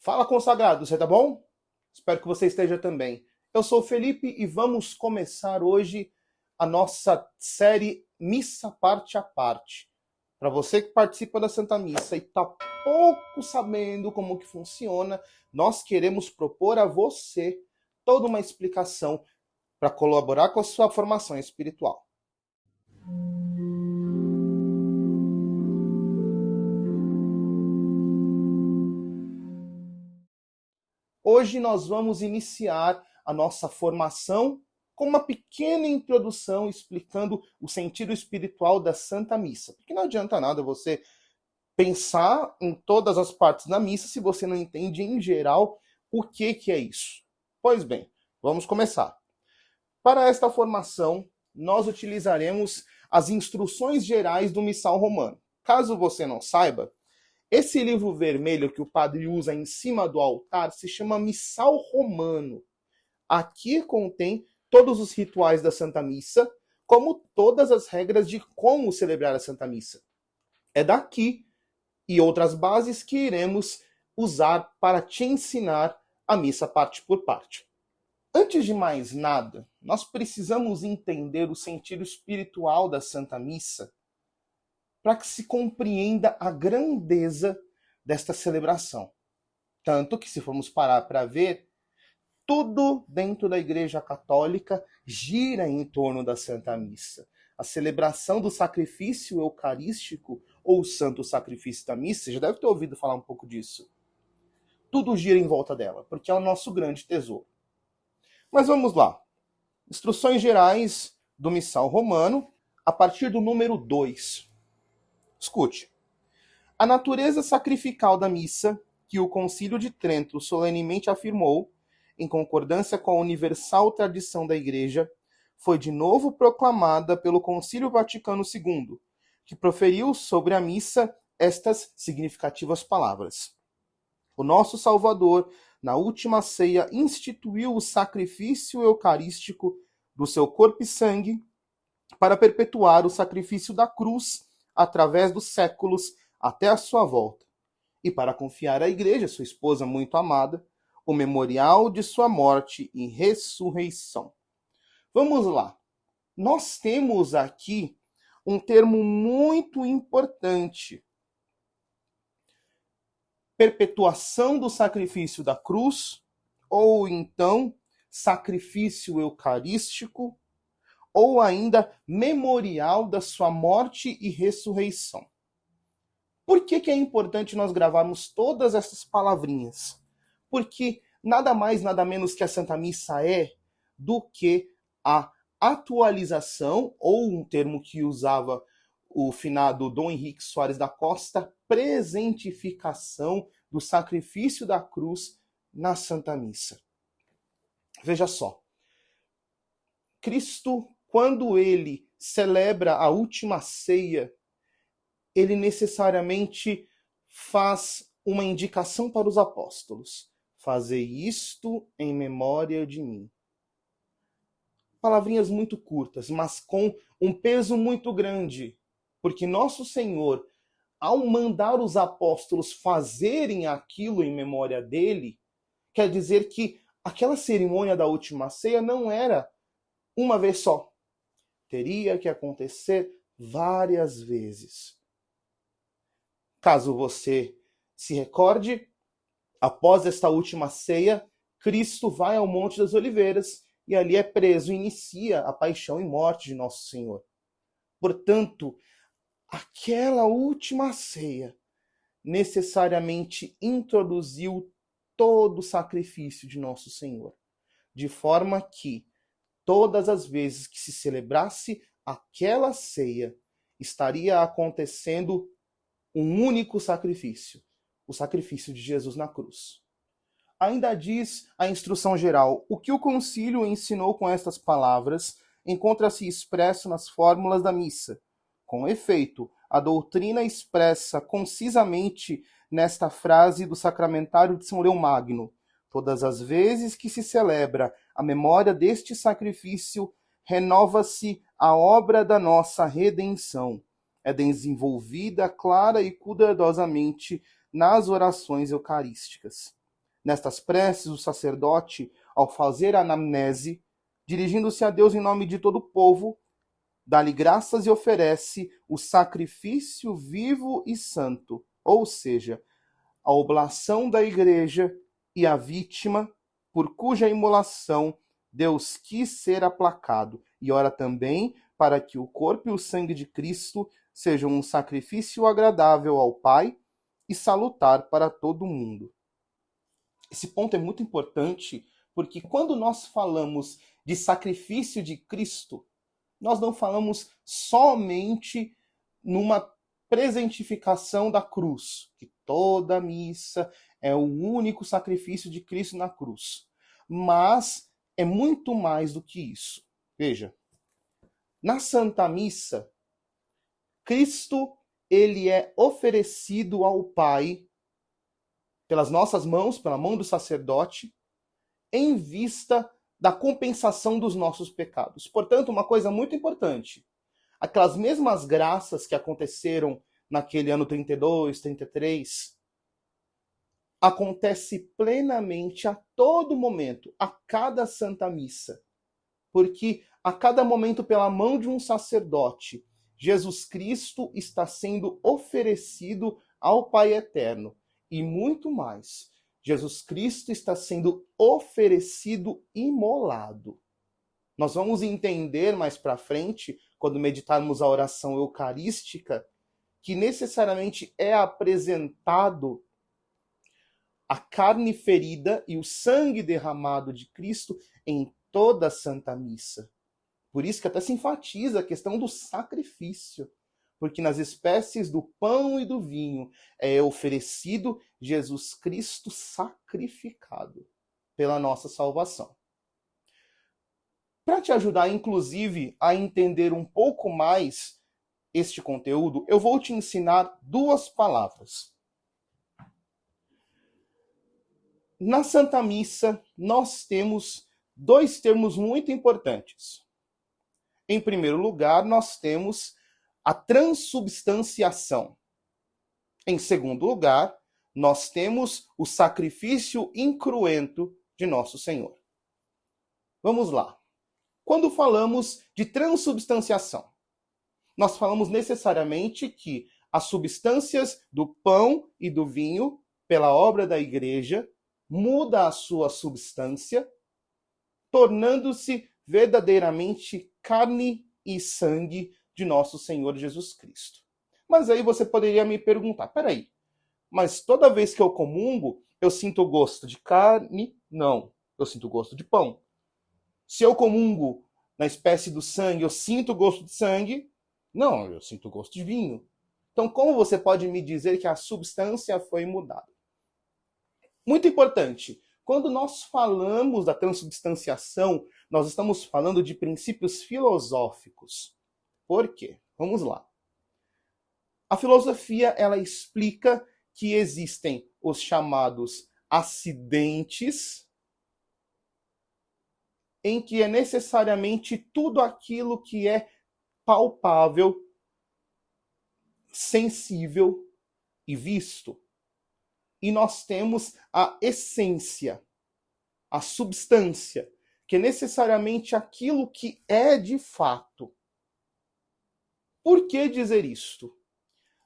Fala, consagrado, você tá bom? Espero que você esteja também. Eu sou o Felipe e vamos começar hoje a nossa série Missa Parte a Parte. Para você que participa da Santa Missa e está pouco sabendo como que funciona, nós queremos propor a você toda uma explicação para colaborar com a sua formação espiritual. Hoje nós vamos iniciar a nossa formação com uma pequena introdução explicando o sentido espiritual da Santa Missa. Porque não adianta nada você pensar em todas as partes da missa se você não entende em geral o que é isso. Pois bem, vamos começar. Para esta formação, nós utilizaremos as instruções gerais do Missal Romano. Caso você não saiba, esse livro vermelho que o padre usa em cima do altar se chama Missal Romano. Aqui contém todos os rituais da Santa Missa, como todas as regras de como celebrar a Santa Missa. É daqui e outras bases que iremos usar para te ensinar a missa parte por parte. Antes de mais nada, nós precisamos entender o sentido espiritual da Santa Missa para que se compreenda a grandeza desta celebração. Tanto que, se formos parar para ver, tudo dentro da Igreja Católica gira em torno da Santa Missa. A celebração do sacrifício eucarístico, ou o santo sacrifício da missa, você já deve ter ouvido falar um pouco disso. Tudo gira em volta dela, porque é o nosso grande tesouro. Mas vamos lá. Instruções gerais do Missal Romano, a partir do número 2. Escute. A natureza sacrificial da missa, que o Concílio de Trento solenemente afirmou, em concordância com a universal tradição da Igreja, foi de novo proclamada pelo Concílio Vaticano II, que proferiu sobre a missa estas significativas palavras. O nosso Salvador, na última ceia, instituiu o sacrifício eucarístico do seu corpo e sangue para perpetuar o sacrifício da cruz através dos séculos até a sua volta, e para confiar à Igreja, sua esposa muito amada, o memorial de sua morte e ressurreição. Vamos lá. Nós temos aqui um termo muito importante. Perpetuação do sacrifício da cruz, ou então sacrifício eucarístico, ou ainda memorial da sua morte e ressurreição. Por que é importante nós gravarmos todas essas palavrinhas? Porque nada mais, nada menos que a Santa Missa é do que a atualização, ou um termo que usava o finado Dom Henrique Soares da Costa, presentificação do sacrifício da cruz na Santa Missa. Veja só, Cristo, quando ele celebra a última ceia, ele necessariamente faz uma indicação para os apóstolos. Fazei isto em memória de mim. Palavrinhas muito curtas, mas com um peso muito grande, porque nosso Senhor, ao mandar os apóstolos fazerem aquilo em memória dele, quer dizer que aquela cerimônia da última ceia não era uma vez só. Teria que acontecer várias vezes. Caso você se recorde, após esta última ceia, Cristo vai ao Monte das Oliveiras e ali é preso e inicia a paixão e morte de Nosso Senhor. Portanto, aquela última ceia necessariamente introduziu todo o sacrifício de Nosso Senhor, de forma que todas as vezes que se celebrasse aquela ceia, estaria acontecendo um único sacrifício, o sacrifício de Jesus na cruz. Ainda diz a instrução geral: o que o concílio ensinou com estas palavras encontra-se expresso nas fórmulas da missa. Com efeito, a doutrina expressa concisamente nesta frase do sacramentário de São Leão Magno: todas as vezes que se celebra a memória deste sacrifício, renova-se a obra da nossa redenção. É desenvolvida clara e cuidadosamente nas orações eucarísticas. Nestas preces, o sacerdote, ao fazer a anamnese, dirigindo-se a Deus em nome de todo o povo, dá-lhe graças e oferece o sacrifício vivo e santo, ou seja, a oblação da igreja e a vítima por cuja imolação Deus quis ser aplacado, e ora também para que o corpo e o sangue de Cristo sejam um sacrifício agradável ao Pai e salutar para todo mundo. Esse ponto é muito importante, porque quando nós falamos de sacrifício de Cristo, nós não falamos somente numa presentificação da cruz, que toda a missa é o único sacrifício de Cristo na cruz. Mas é muito mais do que isso. Veja, na Santa Missa, Cristo ele é oferecido ao Pai pelas nossas mãos, pela mão do sacerdote, em vista da compensação dos nossos pecados. Portanto, uma coisa muito importante, aquelas mesmas graças que aconteceram naquele ano 32, 33, acontece plenamente a todo momento, a cada Santa Missa. Porque a cada momento, pela mão de um sacerdote, Jesus Cristo está sendo oferecido ao Pai Eterno. E muito mais, Jesus Cristo está sendo oferecido imolado. Nós vamos entender mais para frente, quando meditarmos a oração eucarística, que necessariamente é apresentado a carne ferida e o sangue derramado de Cristo em toda a Santa Missa. Por isso que até se enfatiza a questão do sacrifício, porque nas espécies do pão e do vinho é oferecido Jesus Cristo sacrificado pela nossa salvação. Para te ajudar, inclusive, a entender um pouco mais este conteúdo, eu vou te ensinar duas palavras. Na Santa Missa, nós temos dois termos muito importantes. Em primeiro lugar, nós temos a transubstanciação. Em segundo lugar, nós temos o sacrifício incruento de nosso Senhor. Vamos lá. Quando falamos de transubstanciação, nós falamos necessariamente que as substâncias do pão e do vinho, pela obra da igreja, muda a sua substância, tornando-se verdadeiramente carne e sangue de nosso Senhor Jesus Cristo. Mas aí você poderia me perguntar, peraí, mas toda vez que eu comungo, eu sinto gosto de carne? Não, eu sinto gosto de pão. Se eu comungo na espécie do sangue, eu sinto gosto de sangue? Não, eu sinto gosto de vinho. Então, como você pode me dizer que a substância foi mudada? Muito importante, quando nós falamos da transubstanciação, nós estamos falando de princípios filosóficos. Por quê? Vamos lá. A filosofia, ela explica que existem os chamados acidentes, em que é necessariamente tudo aquilo que é palpável, sensível e visto. E nós temos a essência, a substância, que é necessariamente aquilo que é de fato. Por que dizer isto?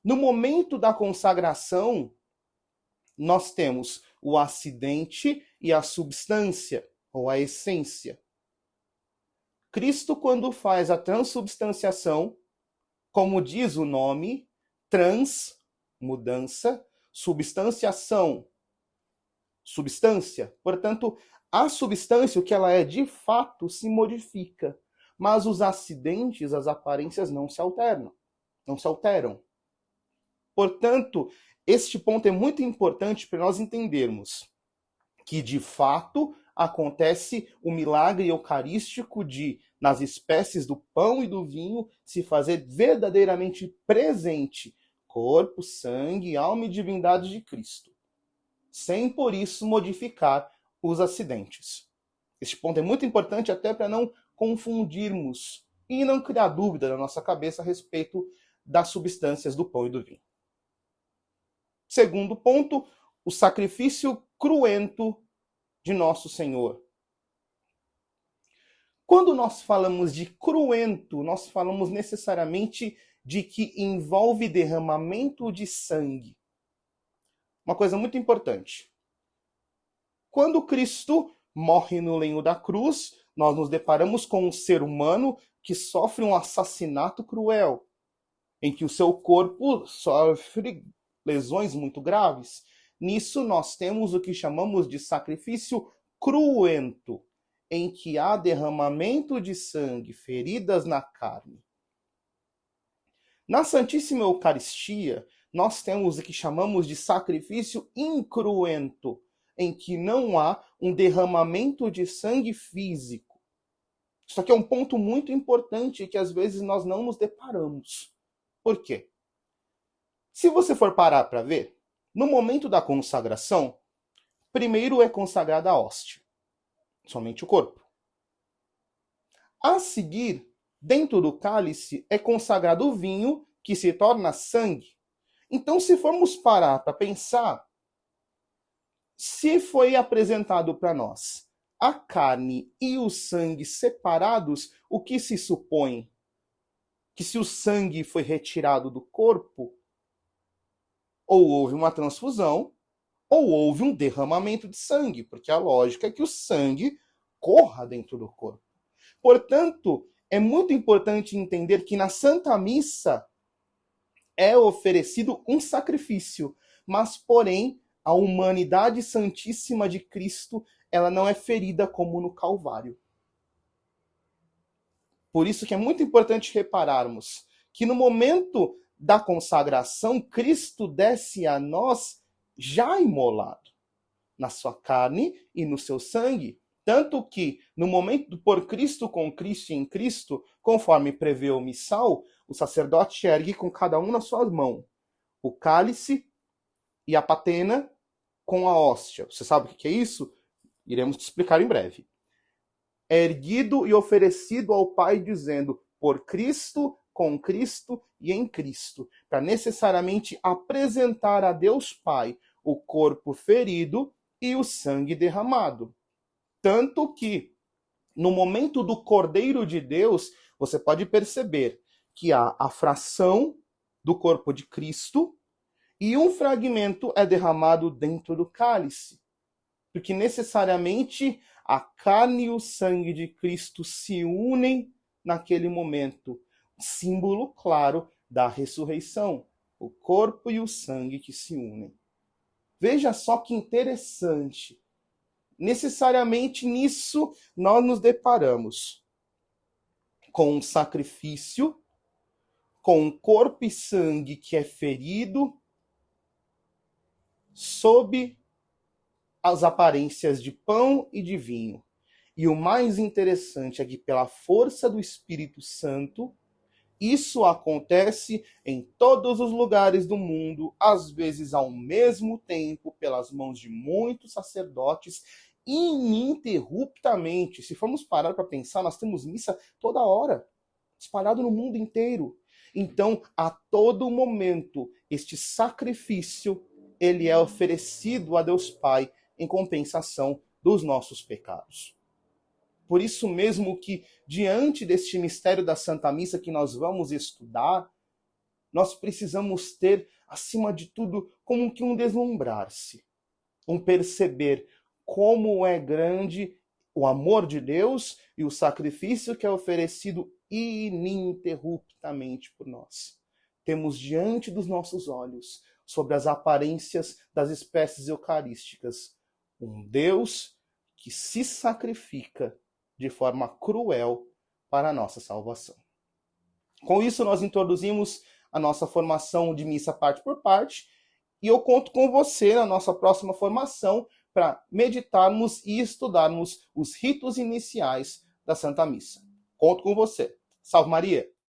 No momento da consagração, nós temos o acidente e a substância, ou a essência. Cristo, quando faz a transubstanciação, como diz o nome, trans, mudança, substanciação, substância. Portanto, a substância, o que ela é de fato, se modifica. Mas os acidentes, as aparências não se alteram. Não se alteram. Portanto, este ponto é muito importante para nós entendermos que, de fato, acontece o milagre eucarístico de, nas espécies do pão e do vinho, se fazer verdadeiramente presente corpo, sangue, alma e divindade de Cristo, sem por isso modificar os acidentes. Este ponto é muito importante até para não confundirmos e não criar dúvida na nossa cabeça a respeito das substâncias do pão e do vinho. Segundo ponto, o sacrifício cruento de nosso Senhor. Quando nós falamos de cruento, nós falamos necessariamente de que envolve derramamento de sangue. Uma coisa muito importante. Quando Cristo morre no lenho da cruz, nós nos deparamos com um ser humano que sofre um assassinato cruel, em que o seu corpo sofre lesões muito graves. Nisso nós temos o que chamamos de sacrifício cruento, em que há derramamento de sangue, feridas na carne. Na Santíssima Eucaristia, nós temos o que chamamos de sacrifício incruento, em que não há um derramamento de sangue físico. Isso aqui é um ponto muito importante que às vezes nós não nos deparamos. Por quê? Se você for parar para ver, no momento da consagração, primeiro é consagrada a hóstia, somente o corpo. A seguir, dentro do cálice, é consagrado o vinho, que se torna sangue. Então, se formos parar para pensar, se foi apresentado para nós a carne e o sangue separados, o que se supõe? Que se o sangue foi retirado do corpo, ou houve uma transfusão, ou houve um derramamento de sangue, porque a lógica é que o sangue corra dentro do corpo. Portanto, é muito importante entender que na Santa Missa é oferecido um sacrifício, mas, porém, a humanidade santíssima de Cristo, ela não é ferida como no Calvário. Por isso que é muito importante repararmos que no momento da consagração, Cristo desce a nós já imolado, na sua carne e no seu sangue. Tanto que, no momento do por Cristo, com Cristo e em Cristo, conforme prevê o missal, o sacerdote ergue com cada um nas suas mãos o cálice e a patena com a hóstia. Você sabe o que é isso? Iremos te explicar em breve. É erguido e oferecido ao Pai, dizendo, por Cristo, com Cristo e em Cristo, para necessariamente apresentar a Deus Pai o corpo ferido e o sangue derramado. Tanto que, no momento do Cordeiro de Deus, você pode perceber que há a fração do corpo de Cristo e um fragmento é derramado dentro do cálice. Porque necessariamente a carne e o sangue de Cristo se unem naquele momento. Símbolo claro da ressurreição. O corpo e o sangue que se unem. Veja só que interessante. Necessariamente nisso nós nos deparamos com um sacrifício, com um corpo e sangue que é ferido sob as aparências de pão e de vinho. E o mais interessante é que, pela força do Espírito Santo, isso acontece em todos os lugares do mundo, às vezes ao mesmo tempo, pelas mãos de muitos sacerdotes, ininterruptamente. Se formos parar para pensar, nós temos missa toda hora, espalhado no mundo inteiro. Então, a todo momento, este sacrifício, ele é oferecido a Deus Pai em compensação dos nossos pecados. Por isso mesmo que, diante deste mistério da Santa Missa que nós vamos estudar, nós precisamos ter, acima de tudo, como que um deslumbrar-se, um perceber como é grande o amor de Deus e o sacrifício que é oferecido ininterruptamente por nós. Temos diante dos nossos olhos, sobre as aparências das espécies eucarísticas, um Deus que se sacrifica de forma cruel para a nossa salvação. Com isso, nós introduzimos a nossa formação de missa parte por parte, e eu conto com você na nossa próxima formação para meditarmos e estudarmos os ritos iniciais da Santa Missa. Conto com você. Salve Maria!